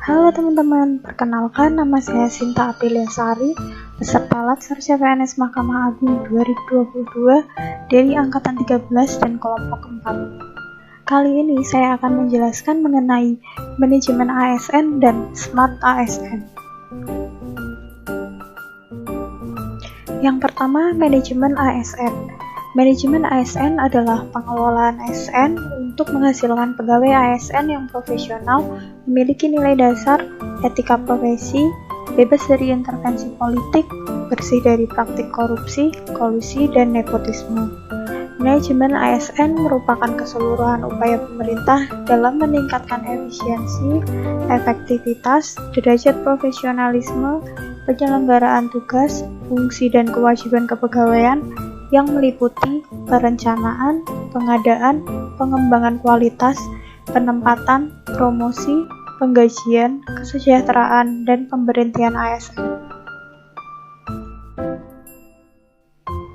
Halo teman-teman, perkenalkan nama saya Sinta Apeliasari, peserta Latsar CPNS Mahkamah Agung 2022 dari Angkatan 13 dan kelompok 4. Kali ini saya akan menjelaskan mengenai manajemen ASN dan Smart ASN. Yang pertama, manajemen ASN. Manajemen ASN adalah pengelolaan ASN untuk menghasilkan pegawai ASN yang profesional, memiliki nilai dasar, etika profesi, bebas dari intervensi politik, bersih dari praktik korupsi, kolusi, dan nepotisme. Manajemen ASN merupakan keseluruhan upaya pemerintah dalam meningkatkan efisiensi, efektivitas, derajat profesionalisme, penyelenggaraan tugas, fungsi dan kewajiban kepegawaian, yang meliputi perencanaan, pengadaan, pengembangan kualitas, penempatan, promosi, penggajian, kesejahteraan, dan pemberhentian ASN.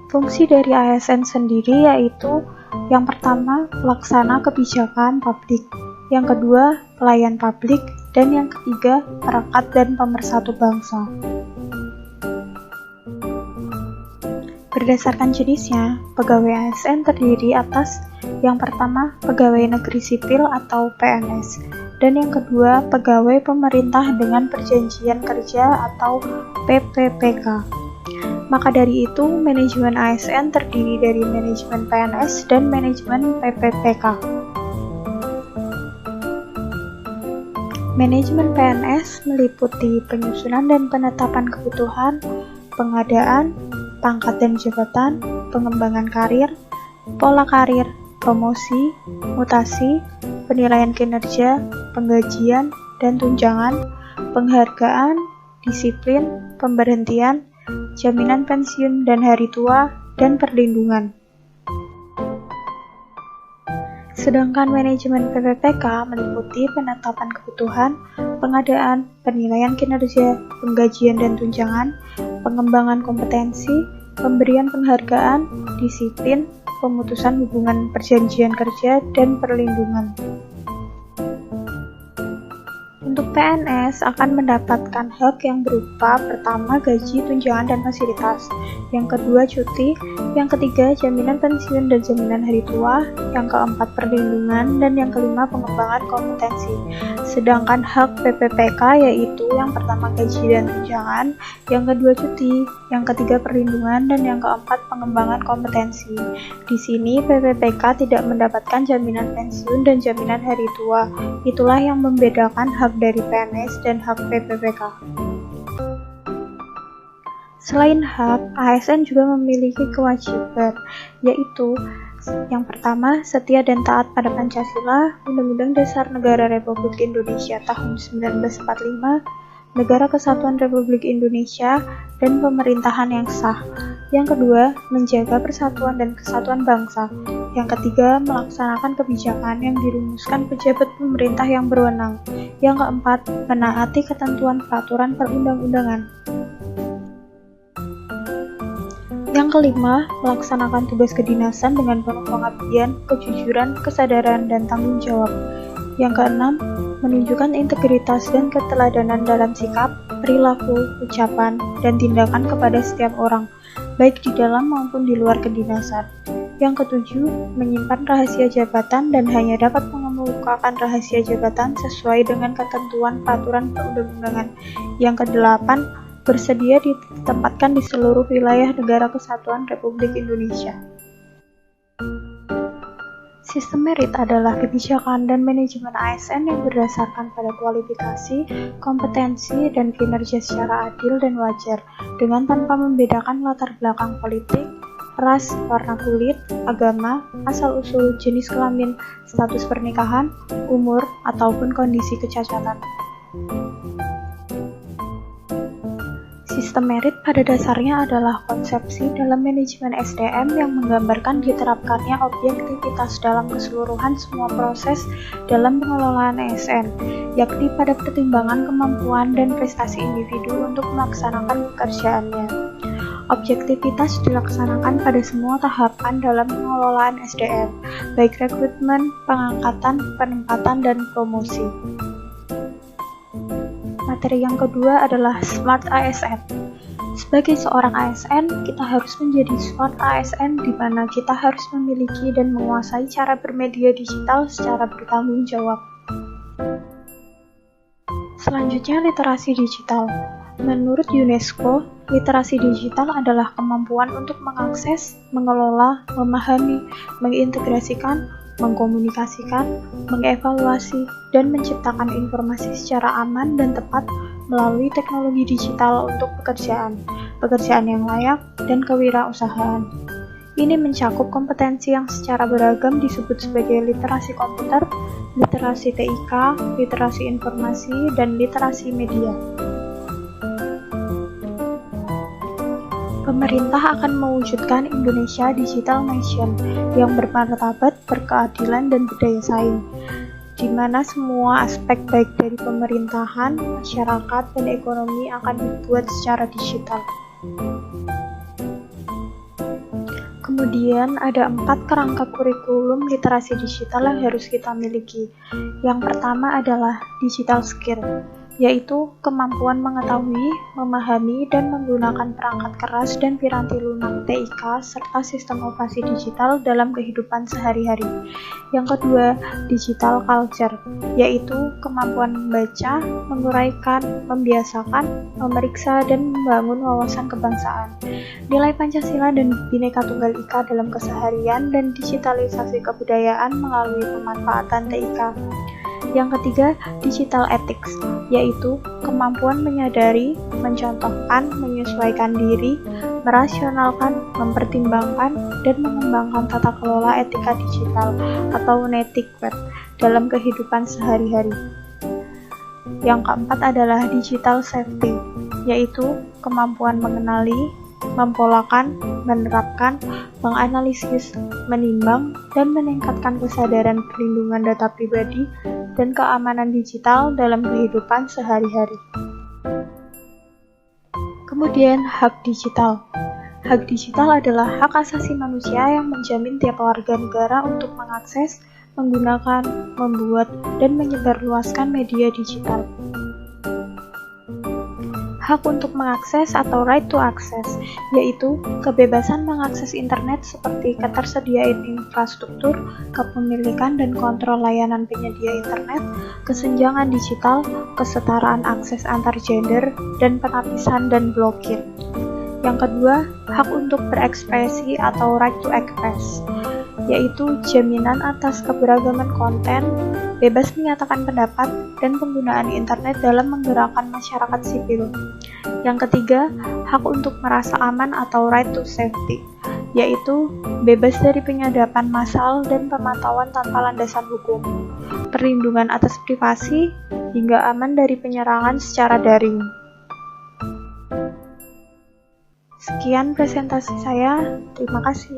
Fungsi dari ASN sendiri yaitu yang pertama, pelaksana kebijakan publik, yang kedua, pelayan publik, dan yang ketiga, perekat dan pemersatu bangsa. Berdasarkan jenisnya, pegawai ASN terdiri atas yang pertama, pegawai negeri sipil atau PNS, dan yang kedua, pegawai pemerintah dengan perjanjian kerja atau PPPK. Maka dari itu, manajemen ASN terdiri dari manajemen PNS dan manajemen PPPK. Manajemen PNS meliputi penyusunan dan penetapan kebutuhan, pengadaan, pangkat dan jabatan, pengembangan karir, pola karir, promosi, mutasi, penilaian kinerja, penggajian dan tunjangan, penghargaan, disiplin, pemberhentian, jaminan pensiun dan hari tua, dan perlindungan. Sedangkan manajemen PPPK meliputi penetapan kebutuhan, pengadaan, penilaian kinerja, penggajian dan tunjangan, pengembangan kompetensi, pemberian penghargaan, disiplin, pemutusan hubungan perjanjian kerja, dan perlindungan. Untuk PNS akan mendapatkan hak yang berupa pertama gaji, tunjangan, dan fasilitas, yang kedua cuti, yang ketiga jaminan pensiun dan jaminan hari tua, yang keempat perlindungan, dan yang kelima pengembangan kompetensi. Sedangkan hak PPPK yaitu yang pertama gaji dan tunjangan, yang kedua cuti, yang ketiga perlindungan, dan yang keempat pengembangan kompetensi. Di sini PPPK tidak mendapatkan jaminan pensiun dan jaminan hari tua. Itulah yang membedakan hak dari PNS dan hak PPPK. Selain hak, ASN juga memiliki kewajiban, yaitu yang pertama, setia dan taat pada Pancasila, Undang-Undang Dasar Negara Republik Indonesia tahun 1945, Negara Kesatuan Republik Indonesia, dan pemerintahan yang sah. Yang kedua, menjaga persatuan dan kesatuan bangsa. Yang ketiga, melaksanakan kebijakan yang dirumuskan pejabat pemerintah yang berwenang. Yang keempat, menaati ketentuan peraturan perundang-undangan. Yang kelima, melaksanakan tugas kedinasan dengan penuh pengabdian, kejujuran, kesadaran, dan tanggung jawab. Yang keenam, menunjukkan integritas dan keteladanan dalam sikap, perilaku, ucapan, dan tindakan kepada setiap orang, baik di dalam maupun di luar kedinasan. Yang ketujuh, menyimpan rahasia jabatan dan hanya dapat mengemukakan rahasia jabatan sesuai dengan ketentuan peraturan perundang-undangan. Yang kedelapan, bersedia ditempatkan di seluruh wilayah Negara Kesatuan Republik Indonesia. Sistem merit adalah kebijakan dan manajemen ASN yang berdasarkan pada kualifikasi, kompetensi, dan kinerja secara adil dan wajar, dengan tanpa membedakan latar belakang politik, ras, warna kulit, agama, asal-usul, jenis kelamin, status pernikahan, umur, ataupun kondisi kecacatan. Sistem merit pada dasarnya adalah konsepsi dalam manajemen SDM yang menggambarkan diterapkannya objektivitas dalam keseluruhan semua proses dalam pengelolaan ASN, yakni pada pertimbangan kemampuan dan prestasi individu untuk melaksanakan pekerjaannya. Objektivitas dilaksanakan pada semua tahapan dalam pengelolaan SDM, baik rekrutmen, pengangkatan, penempatan, dan promosi. materi yang kedua adalah Smart ASN. Sebagai seorang ASN, kita harus menjadi Smart ASN di mana kita harus memiliki dan menguasai cara bermedia digital secara bertanggung jawab. Selanjutnya, literasi digital. Menurut UNESCO, literasi digital adalah kemampuan untuk mengakses, mengelola, memahami, mengintegrasikan, mengkomunikasikan, mengevaluasi, dan menciptakan informasi secara aman dan tepat melalui teknologi digital untuk pekerjaan yang layak, dan kewirausahaan. Ini mencakup kompetensi yang secara beragam disebut sebagai literasi komputer, literasi TIK, literasi informasi, dan literasi media. Pemerintah akan mewujudkan Indonesia Digital Nation yang bermartabat, berkeadilan, dan berdaya saing, di mana semua aspek baik dari pemerintahan, masyarakat, dan ekonomi akan dibuat secara digital. Kemudian ada 4 kerangka kurikulum literasi digital yang harus kita miliki. Yang pertama adalah digital skill, yaitu kemampuan mengetahui, memahami, dan menggunakan perangkat keras dan piranti lunak TIK serta sistem operasi digital dalam kehidupan sehari-hari. Yang kedua, digital culture, yaitu kemampuan membaca, menguraikan, membiasakan, memeriksa, dan membangun wawasan kebangsaan. Nilai Pancasila dan Bhinneka Tunggal Ika dalam keseharian dan digitalisasi kebudayaan melalui pemanfaatan TIK. Yang ketiga, digital ethics, yaitu kemampuan menyadari, mencontohkan, menyesuaikan diri, merasionalkan, mempertimbangkan, dan mengembangkan tata kelola etika digital atau netiquette dalam kehidupan sehari-hari. Yang keempat adalah digital safety, yaitu kemampuan mengenali, mempolakan, menerapkan, menganalisis, menimbang, dan meningkatkan kesadaran perlindungan data pribadi dan keamanan digital dalam kehidupan sehari-hari. Kemudian, hak digital. Hak digital adalah hak asasi manusia yang menjamin tiap warga negara untuk mengakses, menggunakan, membuat, dan menyebarluaskan media digital. Hak untuk mengakses atau right to access, yaitu kebebasan mengakses internet seperti ketersediaan infrastruktur, kepemilikan dan kontrol layanan penyedia internet, kesenjangan digital, kesetaraan akses antar gender, dan penapisan dan blokir. Yang kedua, hak untuk berekspresi atau right to express, yaitu jaminan atas keberagaman konten, bebas menyatakan pendapat, dan penggunaan internet dalam menggerakkan masyarakat sipil. Yang ketiga, hak untuk merasa aman atau right to safety, yaitu bebas dari penyadapan massal dan pemantauan tanpa landasan hukum, perlindungan atas privasi, hingga aman dari penyerangan secara daring. Sekian presentasi saya, terima kasih.